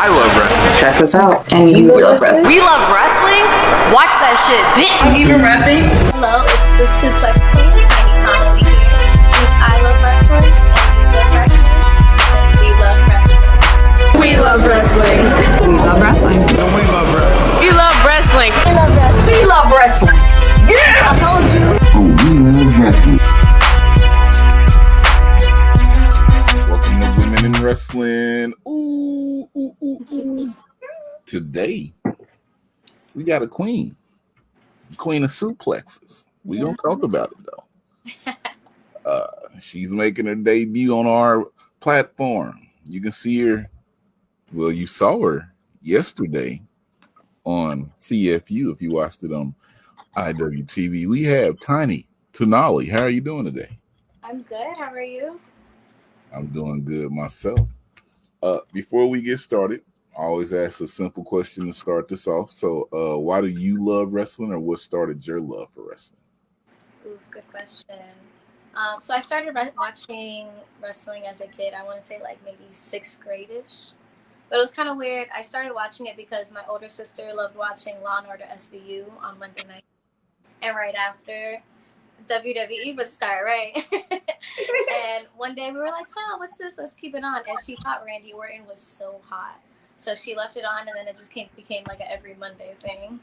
I love wrestling. Check us out. And you love wrestling. We love wrestling. Watch that shit, bitch. Are you even rapping? Hello, it's the Suplex Queen, Tiny Tanaily here. If I love wrestling and you love wrestling, we love wrestling. We love wrestling. And we love wrestling. We love wrestling. We love wrestling. We love wrestling. Yeah! I told you. We love wrestling. Welcome to Women in Wrestling. Ooh. Today, we got a queen of suplexes. We gonna talk about it though. She's making her debut on our platform. You can see her. Well, you saw her yesterday on CFU if you watched it on IWTV. We have Tiny Tanaily. How are you doing today? I'm good. How are you? I'm doing good myself. Before we get started, I always ask a simple question to start this off. So, why do you love wrestling, or what started your love for wrestling? Ooh, good question. So I started watching wrestling as a kid. I want to say like maybe 6th grade-ish. But it was kind of weird. I started watching it because my older sister loved watching Law & Order SVU on Monday night. And right after, WWE would start, right? And one day we were like, what's this? Let's keep it on. And she thought Randy Orton was so hot. So she left it on, and then it just became like an every Monday thing.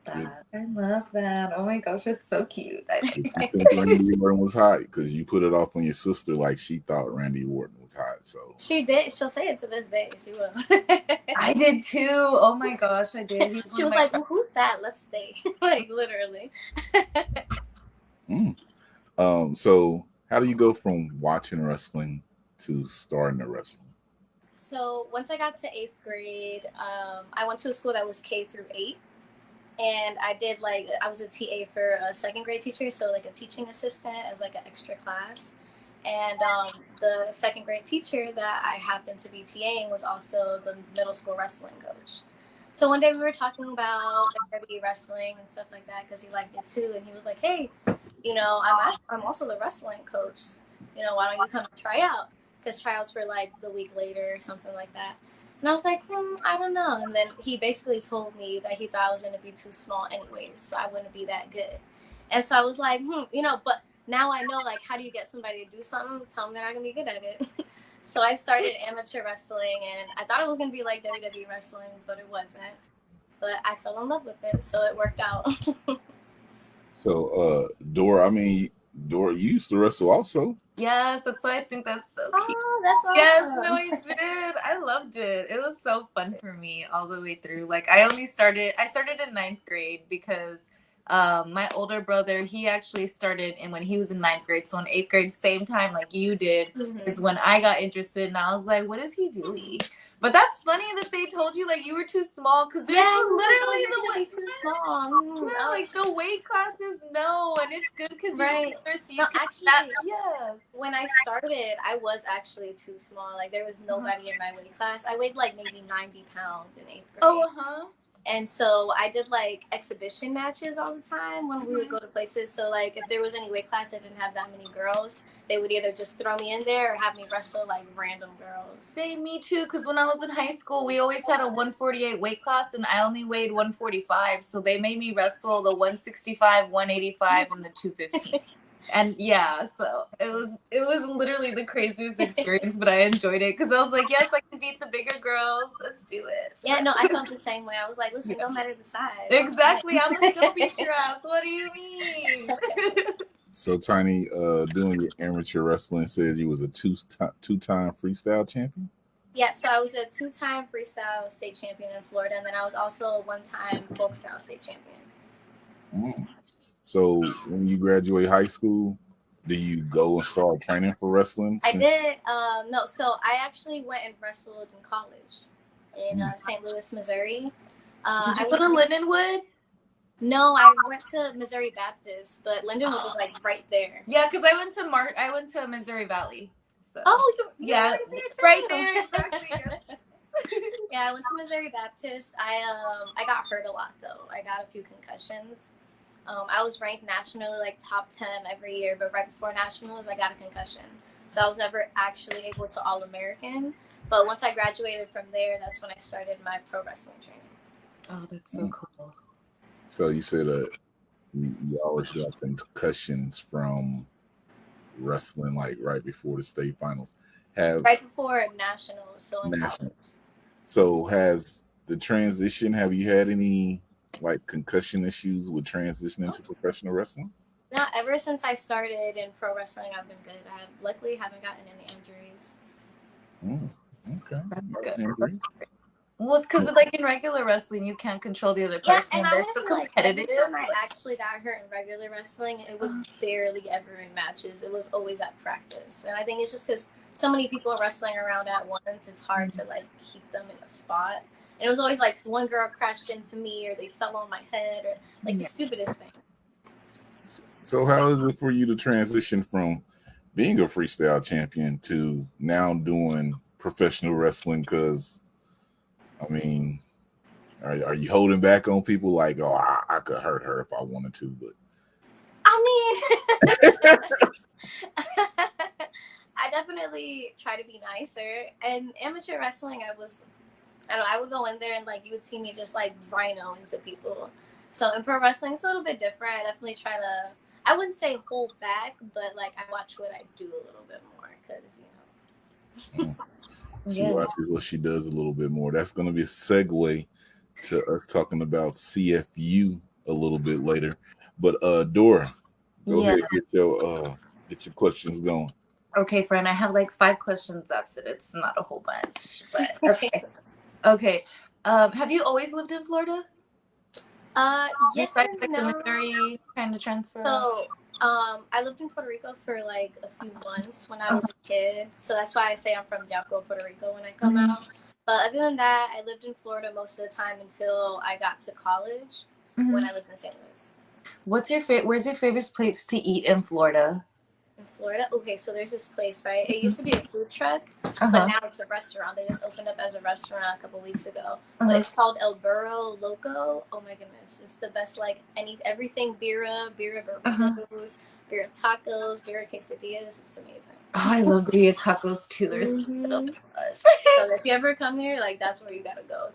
I love that. Oh my gosh, it's so cute. You think Randy Orton was hot because you put it off on your sister like she thought Randy Orton was hot. So She did. She'll say it to this day. She will. I did too. Oh my gosh, I did. She was like, well, who's that? Let's stay. Like, literally. So how do you go from watching wrestling to starting to wrestling? So once I got to 8th grade, I went to a school that was K through 8. And I was a TA for a 2nd grade teacher, so like a teaching assistant as like an extra class. And the 2nd grade teacher that I happened to be TAing was also the middle school wrestling coach. So one day we were talking about WWE wrestling and stuff like that because he liked it too. And he was like, hey, I'm also the wrestling coach. Why don't you come try out? Because tryouts were like the week later or something like that. And I was like, I don't know. And then he basically told me that he thought I was going to be too small anyways, so I wouldn't be that good. And so I was like, but now I know, like, how do you get somebody to do something? Tell them they're not going to be good at it. So I started amateur wrestling, and I thought it was going to be like WWE wrestling, but it wasn't. But I fell in love with it, so it worked out. So, Dora, you used to wrestle also. Yes, that's why I think that's so cute. Oh, that's awesome. Yes, no, I did. I loved it. It was so fun for me all the way through. Like I started in 9th grade because my older brother, he actually started when he was in 9th grade. So in 8th grade, same time like you did, is when I got interested, and I was like, what is he doing? But that's funny that they told you like you were too small because literally the weight too small. Yeah, like the weight classes, no, and it's good because right. Yes. When I started, I was actually too small. Like there was nobody in my weight class. I weighed like maybe 90 pounds in 8th grade. Oh, And so I did like exhibition matches all the time when we would go to places. So like if there was any weight class that didn't have that many girls, they would either just throw me in there or have me wrestle like random girls. Same, me too, because when I was in high school, we always had a 148 weight class, and I only weighed 145. So they made me wrestle the 165, 185, and the 215. And yeah, so it was literally the craziest experience, but I enjoyed it because I was like, yes, I can beat the bigger girls. Let's do it. Yeah, no, I felt the same way. I was like, listen, don't matter the size. Exactly. I'm gonna still beat your ass. What do you mean? So Tiny, doing your amateur wrestling, says you was a two-time freestyle champion? Yeah, so I was a 2-time freestyle state champion in Florida, and then I was also a 1-time folk style state champion. So when you graduate high school, do you go and start training for wrestling? I did. No, so I actually went and wrestled in college in St. Louis, Missouri. Did you go to Lindenwood? No, I went to Missouri Baptist, but Lindenwood was like right there. Yeah, because I went to Missouri Valley. So. Oh, yeah, right there. Exactly. Yeah, I went to Missouri Baptist. I got hurt a lot though. I got a few concussions. I was ranked nationally like top 10 every year, but right before nationals, I got a concussion. So I was never actually able to All-American. But once I graduated from there, that's when I started my pro wrestling training. Oh, that's so cool. So you said you always got concussions from wrestling, like right before the state finals. Right before nationals, so in Nationals. college. So has the transition? Have you had any like concussion issues with transitioning to professional wrestling? Now, ever since I started in pro wrestling, I've been good. I luckily haven't gotten any injuries. Okay. That's No good. injury. Well, it's because like in regular wrestling, you can't control the other Yeah, person. and I They're want so to like every competitive. time I actually got hurt in regular wrestling, it was barely ever in matches. It was always at practice, and I think it's just because so many people are wrestling around at once. It's hard to like keep them in a spot. And it was always like one girl crashed into me, or they fell on my head, or like the stupidest thing. So how is it for you to transition from being a freestyle champion to now doing professional wrestling? Because I mean, are you holding back on people like, oh, I could hurt her if I wanted to, but I mean, I definitely try to be nicer. And amateur wrestling, I would go in there and like you would see me just like rhino into people. So in pro wrestling, it's a little bit different. I definitely try to, I wouldn't say hold back, but like I watch what I do a little bit more because, you know. She watches what she does a little bit more. That's going to be a segue to us talking about CFU a little bit later. But Dora, go ahead and get your questions going. Okay, friend, I have like 5 questions. That's it. It's not a whole bunch, but okay. Okay. Have you always lived in Florida? Yes like and no. military kind of transfer. So, I lived in Puerto Rico for like a few months when I was a kid. So that's why I say I'm from Yauco, Puerto Rico when I come out. But other than that, I lived in Florida most of the time until I got to college when I lived in St. Louis. Where's your favorite place to eat in Florida? In Florida? Okay, so there's this place, right? It used to be a food truck, but now it's a restaurant. They just opened up as a restaurant a couple weeks ago. But it's called El Burro Loco. Oh my goodness. It's the best, like, everything birria burritos, birria tacos, birria quesadillas. It's amazing. Oh, I love birria tacos too. They're so much. So if you ever come here, like, that's where you gotta go.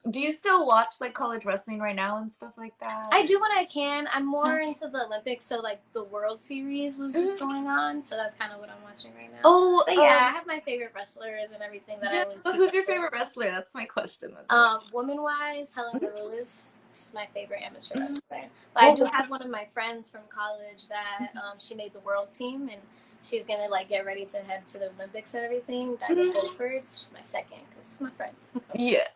Do you still watch like college wrestling right now and stuff like that? I do when I can. I'm more into the Olympics, so like the World Series was just going on, so that's kind of what I'm watching right now. Oh, but yeah, I have my favorite wrestlers and everything that I would. Who's your favorite wrestler? That's my question. Woman wise, Helen Maroulis. She's my favorite amateur wrestler. But I do have one of my friends from college that she made the world team, and she's gonna like get ready to head to the Olympics and everything. Diamond Goldberg. She's my second because it's my friend. Yeah.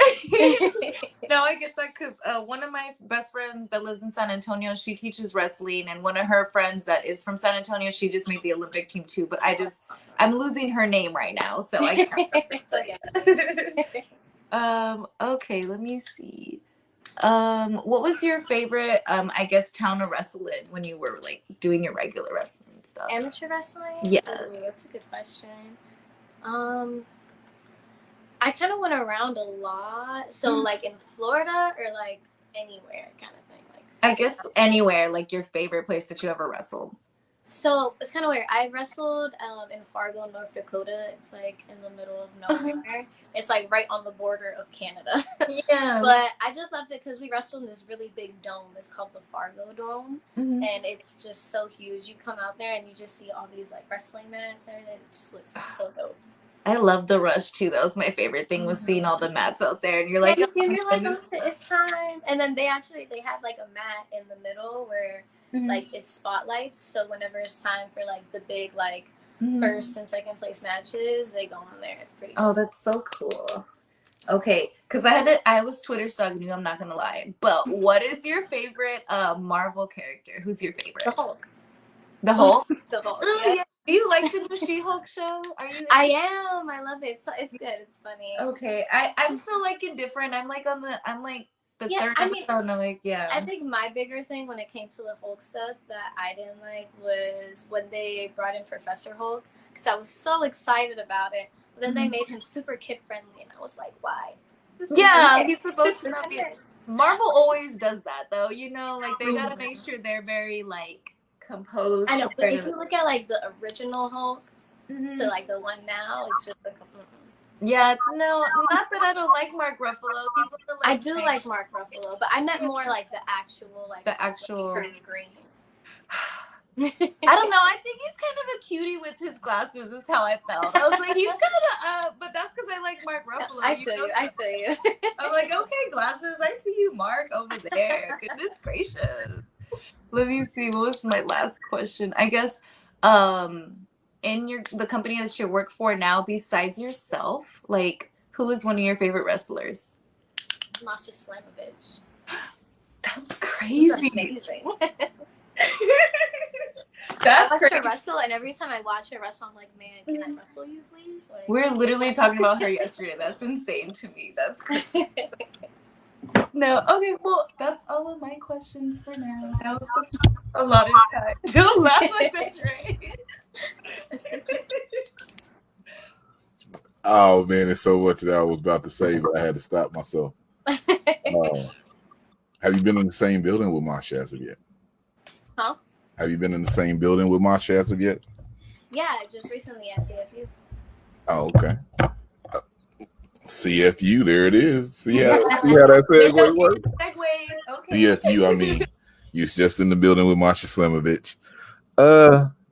No, I get that because one of my best friends that lives in San Antonio, she teaches wrestling, and one of her friends that is from San Antonio, she just made the Olympic team too. But I'm losing her name right now, so I can't. Okay, let me see. What was your favorite, I guess, town to wrestle in when you were like doing your regular wrestling stuff? Amateur wrestling? Yeah. Ooh, that's a good question. I kind of went around a lot. So like in Florida or like anywhere kind of thing. Like I guess anywhere, like your favorite place that you ever wrestled. So it's kind of weird. I wrestled in Fargo, North Dakota. It's like in the middle of nowhere. It's like right on the border of Canada. Yeah. But I just loved it because we wrestled in this really big dome. It's called the Fargo Dome. And it's just so huge. You come out there and you just see all these like wrestling mats and everything. It just looks so dope. I love the rush too. That was my favorite thing was seeing all the mats out there, and you're like, it's time. And then they had like a mat in the middle where like it's spotlights. So whenever it's time for like the big like first and second place matches, they go on there. It's pretty cool. Oh, that's so cool. Okay, because I was Twitter stalking you. I'm not gonna lie, but what is your favorite Marvel character? Who's your favorite? The Hulk. The Hulk. The Hulk. Yeah. Do you like the new She-Hulk show? Are you? I am. I love it. It's good. It's funny. Okay, I'm still like indifferent. I'm like the third episode, and I'm like, yeah. I think my bigger thing when it came to the Hulk stuff that I didn't like was when they brought in Professor Hulk, because I was so excited about it. But then they made him super kid friendly, and I was like, why? He's supposed to not be. Marvel always does that, though. You know, like they gotta make sure they're very like composed. I know, but if you look at like the original Hulk, to like the one now, it's just like yeah, it's no, not that I don't like Mark Ruffalo. He's on the I do like Mark Ruffalo, but I meant more like the actual like green. I don't know. I think he's kind of a cutie with his glasses. Is how I felt. I was like, he's kind of but that's because I like Mark Ruffalo. I feel you. I'm like, okay, glasses. I see you, Mark, over there. Goodness gracious. Let me see. What was my last question? I guess, in the company that you work for now, besides yourself, like, who is one of your favorite wrestlers? Masha Slamovich. That's crazy. That's amazing. That's I watch crazy. her wrestle, and every time I watch her wrestle, I'm like, man, can I wrestle you, please? Like, we're literally talking about her yesterday. That's insane to me. That's crazy. No, okay, well, that's all of my questions for now. That was a lot of time. Don't laugh like that, Trey. Oh man, it's so much that I was about to say, but I had to stop myself. Have you been in the same building with Masha as of yet? Huh? Have you been in the same building with Masha as of yet? Yeah, just recently at CFU. Oh, okay. CFU, there it is. See how that segue works? Segues, okay. CFU, I mean, you was just in the building with Masha Slamovich.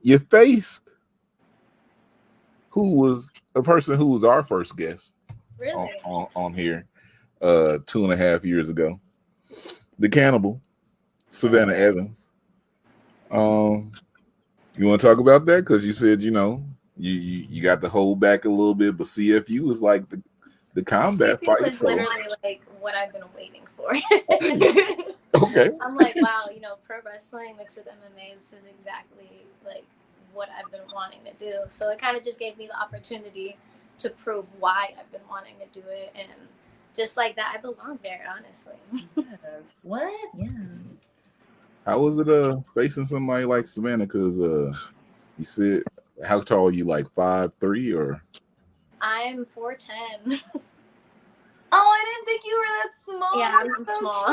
You faced who was a person who was our first guest Really? on here 2.5 years ago. The cannibal, Savannah Evans. You want to talk about that? Because you said, you got to hold back a little bit, but CFU was like the combat CFU fight. was literally like what I've been waiting for. Okay. I'm like, wow, pro wrestling mixed with MMA, this is exactly like what I've been wanting to do. So it kind of just gave me the opportunity to prove why I've been wanting to do it, and just like that, I belong there, honestly. Yes. What? Yes. How was it facing somebody like Savannah? Because you said, how tall are you? Like 5'3" or? I'm 4'10". Oh, I didn't think you were that small. Yeah, I'm small.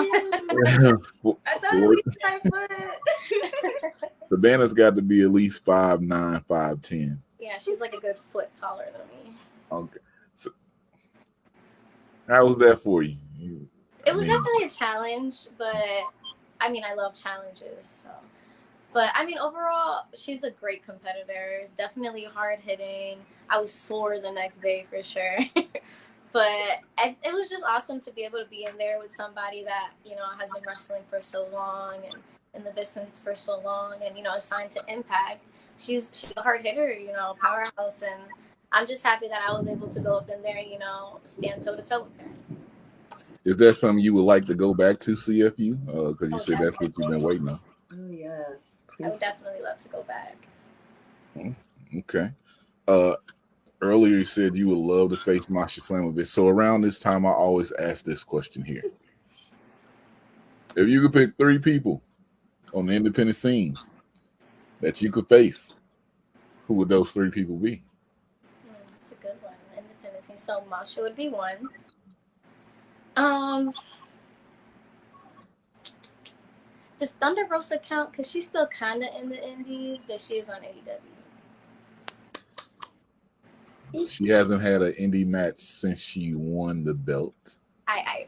I thought it was 5 foot. Savannah's got to be at least 5'9", 5'10". Yeah, she's like a good foot taller than me. Okay. So, how was that for you? It was definitely a challenge, but I mean, I love challenges. So, but I mean, overall, she's a great competitor. Definitely hard hitting. I was sore the next day for sure. But it was just awesome to be able to be in there with somebody that, has been wrestling for so long and in the business for so long and, assigned to Impact. She's a hard hitter, powerhouse. And I'm just happy that I was able to go up in there, stand toe-to-toe with her. Is that something you would like to go back to, CFU? Because you said that's what you've been waiting on. Oh, yes. Please. I would definitely love to go back. Okay. Earlier you said you would love to face Masha Slamovich. So around this time, I always ask this question here. If you could pick 3 people on the independent scene that you could face, who would those 3 people be? That's a good one. Independent scene. So Masha would be one. Does Thunder Rosa count? Because she's still kind of in the indies, but she is on AEW. She hasn't had an indie match since she won the belt. Fine.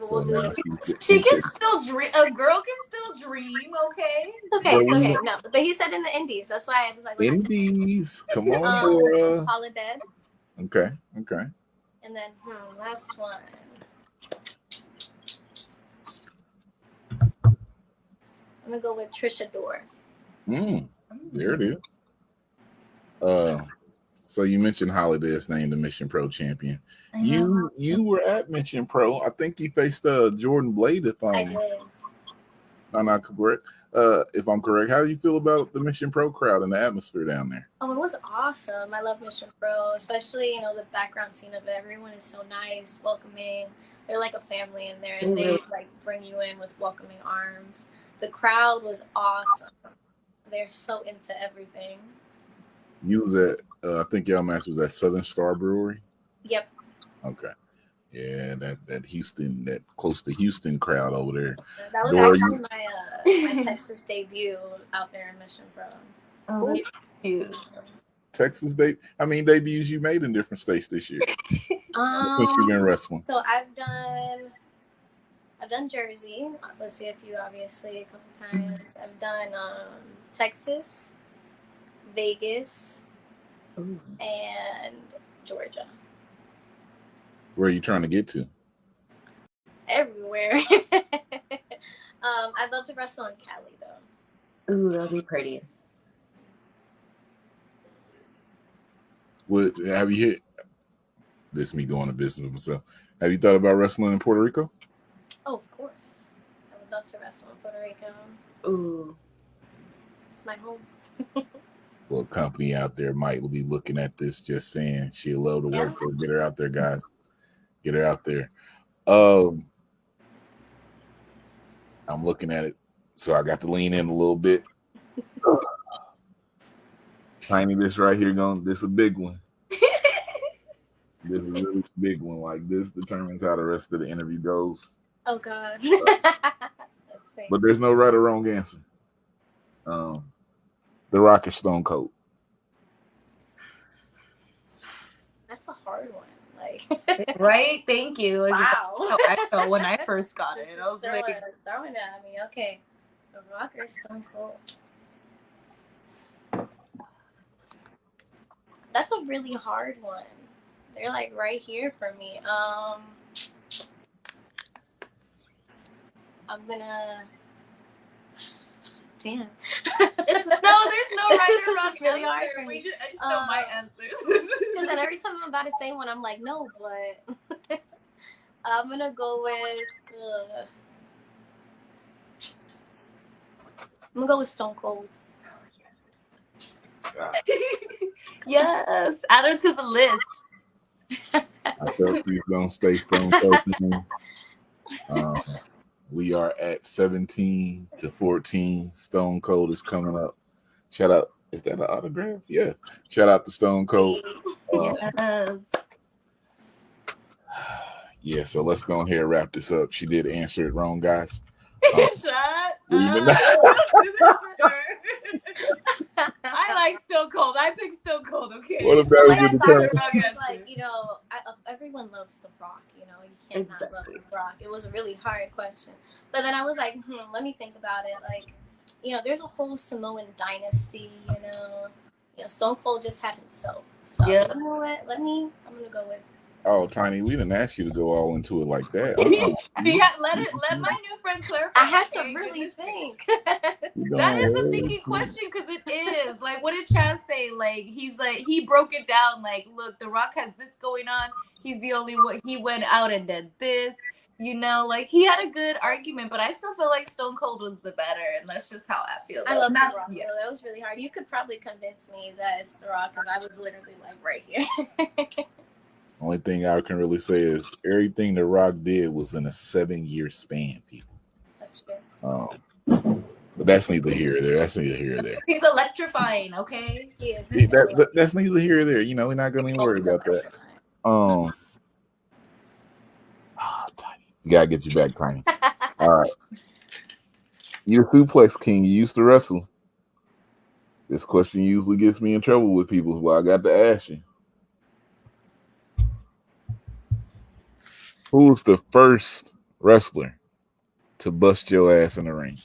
So she can still dream. A girl can still dream, okay? It's okay. No, but he said in the indies. That's why I was like, indies. Come on, Dora. Call it dead. Okay. And then, last one. I'm gonna go with Trisha Dore. There it is. So you mentioned Holiday's named the Mission Pro champion. You were at Mission Pro. I think you faced Jordan Blade. I did. I'm not correct. If I'm correct, how do you feel about the Mission Pro crowd and the atmosphere down there? Oh, it was awesome. I love Mission Pro, especially the background scene of it. Everyone is so nice, welcoming. They're like a family in there, and they like bring you in with welcoming arms. The crowd was awesome. They're so into everything. You was at, I think your match was at Southern Star Brewery. Yep. Okay. Yeah, that Houston, that close to Houston crowd over there. That was actually my Texas debut out there in Mission Pro. Oh, that's cute. Texas debuts you made in different states this year since you've been wrestling? So I've done Jersey with CFU, obviously, a couple times. I've done Texas, Vegas, and Georgia. Where are you trying to get to? Everywhere. I'd love to wrestle in Cali, though. Ooh, that'll be pretty. What have you hit? This me going to business with myself. Have you thought about wrestling in Puerto Rico? Oh, of course. I would love to wrestle in Puerto Rico. Ooh. It's my home. Little company out there might be looking at this, just saying she'd love to work there. Get her out there, guys. Get her out there. I'm looking at it, so I got to lean in a little bit. Tiny, this right here this a big one. This is a really big one. Like, this determines how the rest of the interview goes. Oh God. But there's no right or wrong answer. The Rock or Stone Cold? That's a hard one. Like, right? Thank you. wow. I felt when I first got it. I was like, throwing it at me. Okay. The Rock or Stone Cold? That's a really hard one. They're like right here for me. I'm gonna. Damn. There's no right or wrong really answer. Hard for me. I just know my answers. Because then every time I'm about to say one, I'm like, no, but I'm gonna go with. I'm gonna go with Stone Cold. Yes, add her to the list. I felt you gonna stay Stone Cold. We are at 17-14. Stone Cold is coming up. Shout out. Is that an autograph? Yeah. Shout out to Stone Cold. Yes. Yeah, so let's go ahead and wrap this up. She did answer it wrong, guys. Shut up. I like Stone Cold. I picked Stone Cold, okay? What about like, everyone loves The Rock, you can't not love The Rock. It was a really hard question. But then I was like, let me think about it. Like, there's a whole Samoan dynasty, Stone Cold just had himself. So, you know what? I'm going to go with. Oh, Tiny, we didn't ask you to go all into it like that. Let my new friend clarify. I had to really think. That is a thinking question because it is. Like, what did Chaz say? Like, he broke it down. Like, look, The Rock has this going on. He's the only one. He went out and did this. Like, he had a good argument, but I still feel like Stone Cold was the better, and that's just how I feel. I love The Rock, though. That was really hard. You could probably convince me that it's The Rock because I was literally, like, right here. Only thing I can really say is everything The Rock did was in a 7-year span, people. That's true. But that's neither here or there. That's neither here or there. He's electrifying, okay? He is. That's neither here or there. We're not going to even worry about that. Tiny. You got to get you back, Tiny. All right. You're a suplex king. You used to wrestle. This question usually gets me in trouble with people, so I got to ask you. Who was the first wrestler to bust your ass in the ring?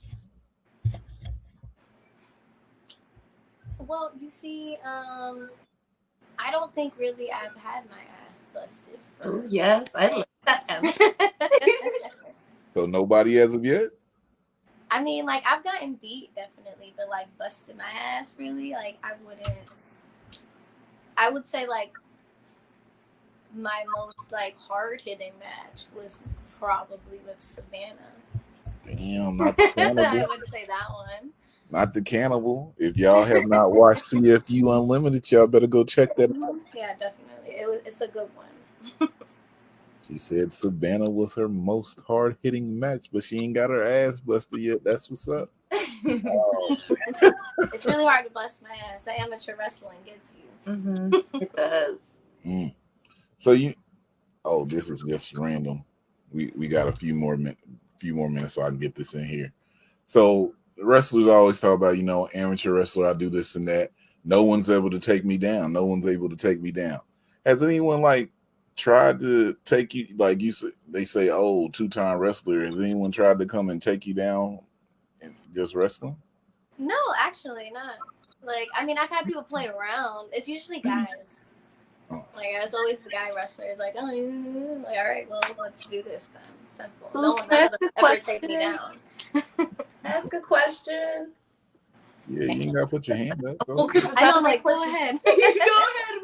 Well, you see, I don't think really I've had my ass busted. Oh, yes, I like that answer. So nobody as of yet? I mean, like, I've gotten beat, definitely, but, like, busted my ass, really, like, I would say, like, my most, like, hard-hitting match was probably with Savannah. Damn, not the Cannibal. I would say that one. Not the Cannibal. If y'all have not watched CFU Unlimited, y'all better go check that out. Yeah, definitely. It's a good one. She said Savannah was her most hard-hitting match, but she ain't got her ass busted yet. That's what's up. It's really hard to bust my ass. Amateur wrestling gets you. Mm-hmm. It does. So this is just random. We got a few more minutes so I can get this in here. So wrestlers always talk about, amateur wrestler, I do this and that. no one's able to take me down. No one's able to take me down. Has anyone like tried to take you, like you say, they say, oh, 2-time wrestler. Has anyone tried to come and take you down and just wrestling? No, actually not. Like, I mean, I've had people play around. It's usually guys. Oh. Like, it's always the guy wrestlers. Like, oh, yeah. Like, all right, well, let's do this then. Simple. Ooh, No one that's ever a ever take me question. down. Ask a question. Yeah, you ain't gotta put your hand up. Oh, Go. 'cause it's I know, not I'm my like, go question. ahead. Go ahead,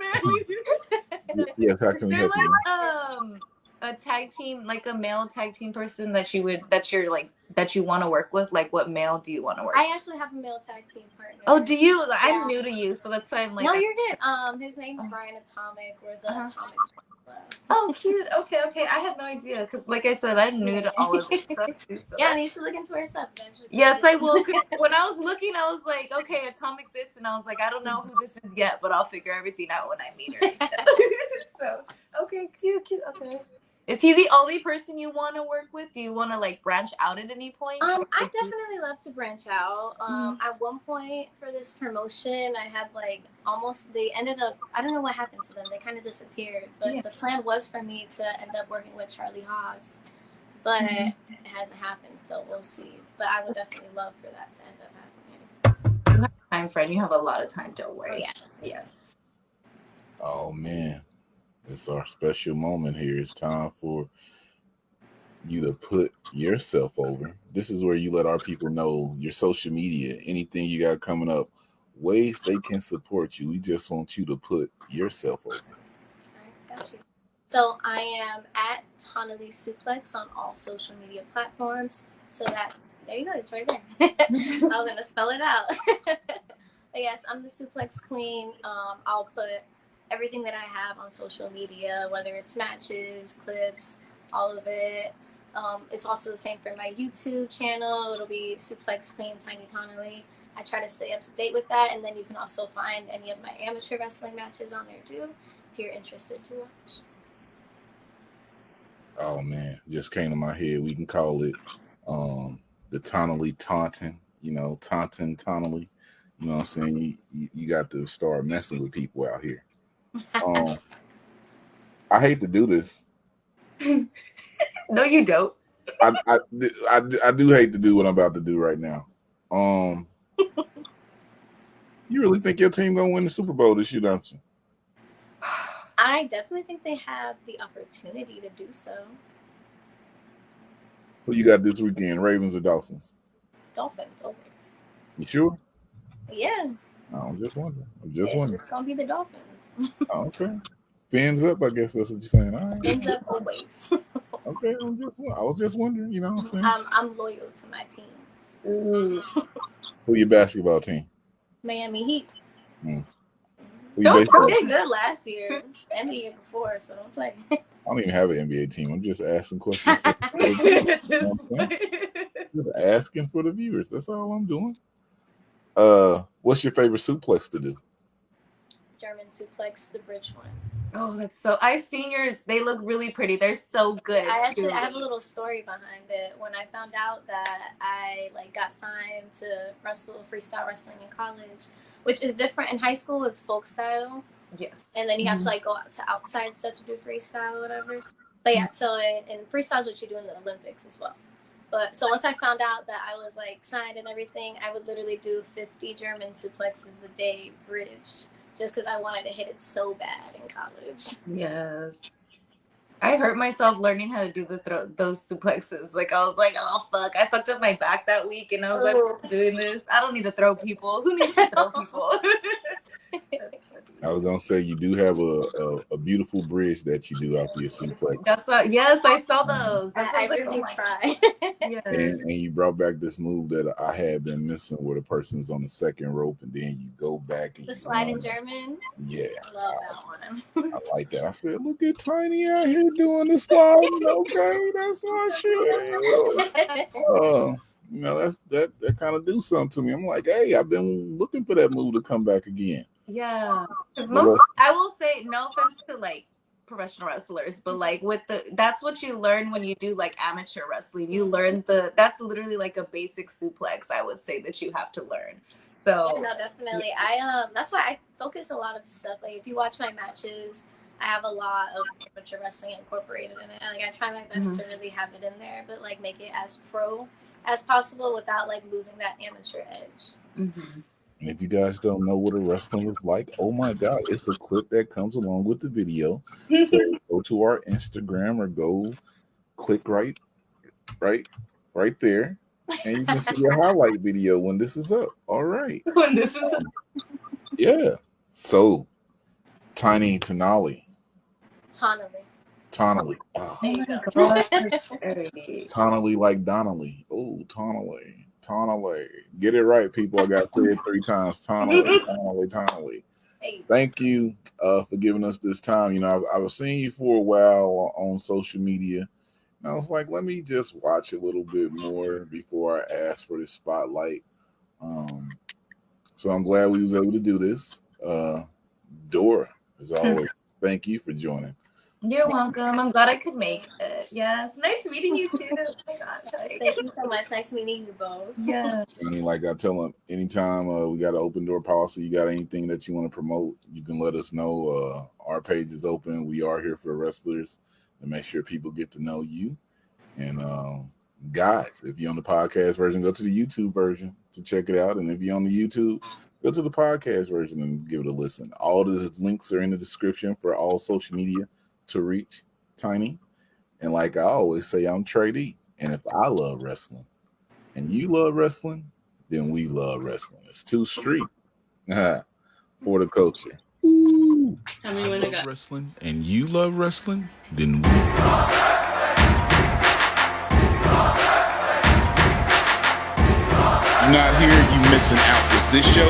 man. Yes, how can we Is there help you? like a tag team, like a male tag team person that you want to work with? Like, what male do you want to work with? I actually have a male tag team partner. Oh, do you? Yeah. I'm new to you, so that's why I'm like. No, you're good. His name's Brian Atomic. We're the Atomic Club. Oh, cute. Okay. I had no idea because, like I said, I'm new to all of this stuff too. So. Yeah, and you should look into our stuff. It's actually Yes, I will. 'Cause when I was looking, I was like, okay, Atomic this, and I was like, I don't know who this is yet, but I'll figure everything out when I meet her. So, okay, cute. Okay. Is he the only person you want to work with? Do you want to like branch out at any point? I definitely love to branch out. At one point for this promotion, I had like they ended up, I don't know what happened to them. They kind of disappeared. But the plan was for me to end up working with Charlie Haas. But it hasn't happened, so we'll see. But I would definitely love for that to end up happening. You have time, friend. You have a lot of time, don't worry. Oh, yeah. Yes. Oh man. It's our special moment here. It's time for you to put yourself over. This is where you let our people know your social media, anything you got coming up, ways they can support you. We just want you to put yourself over. All right, got you. So I am at Tanaily Suplex on all social media platforms. So there you go. It's right there. I was going to spell it out. But yes, I'm the Suplex Queen. I'll put everything that I have on social media, whether it's matches, clips, all of it. It's also the same for my YouTube channel. It'll be Suplex Queen Tiny Tanaily. I try to stay up to date with that, and then you can also find any of my amateur wrestling matches on there too, if you're interested to watch. Oh man, just came to my head. We can call it the Tanaily taunting, taunting Tanaily. You know what I'm saying? You got to start messing with people out here. I hate to do this. No, you don't. I do hate to do what I'm about to do right now. You really think your team gonna win the Super Bowl this year, don't you? I definitely think they have the opportunity to do so. Who you got this weekend, Ravens or Dolphins? Dolphins, always. You sure? Yeah. I'm just wondering. It's just gonna be the Dolphins. Oh, okay. Fins up, I guess that's what you're saying. All right. Fins up always. Okay, I was just wondering, you know what I'm saying? I'm loyal to my teams. Who your basketball team? Miami Heat. Who They your baseball did team? good last year and the year before, so don't play. I don't even have an NBA team. I'm just asking questions. Just asking for the viewers. That's all I'm doing. What's your favorite suplex to do? German suplex, the bridge one. Oh, that's so. I've seen yours. They look really pretty. They're so good. I have a little story behind it. When I found out that I got signed to wrestle freestyle wrestling in college, which is different in high school. It's folk style. Yes. And then you have to go out to outside stuff to do freestyle or whatever. But yeah, so in freestyle is what you do in the Olympics as well. But so once I found out that I was signed and everything, I would literally do 50 German suplexes a day, bridge, just because I wanted to hit it so bad in college. Yes. I hurt myself learning how to do those suplexes. I was like, oh fuck, I fucked up my back that week, and I was like, doing this. I don't need to throw people. Who needs to throw people? I was gonna say you do have a beautiful bridge that you do after your suplex. That's what. Yes, I saw those. I really try. Yes. And you brought back this move that I had been missing, where the person's on the second rope and then you go back and the slide in German. Yeah, I love that one. I like that. I said, look at Tiny out here doing the slide. Okay, that's my shit. That kind of do something to me. I'm like, hey, I've been looking for that move to come back again. Yeah, because I will say, no offense to professional wrestlers, but that's what you learn when you do amateur wrestling. You learn that's literally a basic suplex. I would say that you have to learn, So no, definitely. I that's why I focus a lot of stuff. Like if you watch my matches, I have a lot of amateur wrestling incorporated in it. Like I try my best to really have it in there, but like make it as pro as possible without like losing that amateur edge. Mm-hmm. And if you guys don't know what a wrestling was like, oh my God, it's a clip that comes along with the video. So go to our Instagram or go click right there, and you can see a highlight video when this is up. All right. When this is Yeah. So, Tiny Tanaily. Tonally. Oh, There you go. Tanaily like Donnelly. Oh, Tanaily. Get it right, people. I got to say it 3 times. Tanaily. Hey. Thank you for giving us this time. You know, I was seeing you for a while on social media. And I was like, let me just watch a little bit more before I ask for this spotlight. So I'm glad we was able to do this. Dora, as always, thank you for joining. You're welcome. I'm glad I could make it. Yeah, it's nice meeting you too. Oh my gosh. Thank you so much. Nice meeting you both. Yeah. I mean, like I tell them, anytime we got an open door policy, you got anything that you want to promote, you can let us know. Our page is open. We are here for the wrestlers to make sure people get to know you. And guys, if you're on the podcast version, go to the YouTube version to check it out. And if you're on the YouTube, go to the podcast version and give it a listen. All the links are in the description for all social media to reach Tiny. And like I always say, I'm Trey D. And if I love wrestling and you love wrestling, then we love wrestling. It's 2 Street for the culture. Ooh. How many women got? Wrestling and you love wrestling, then we. You're not here, you missing out. Is this show?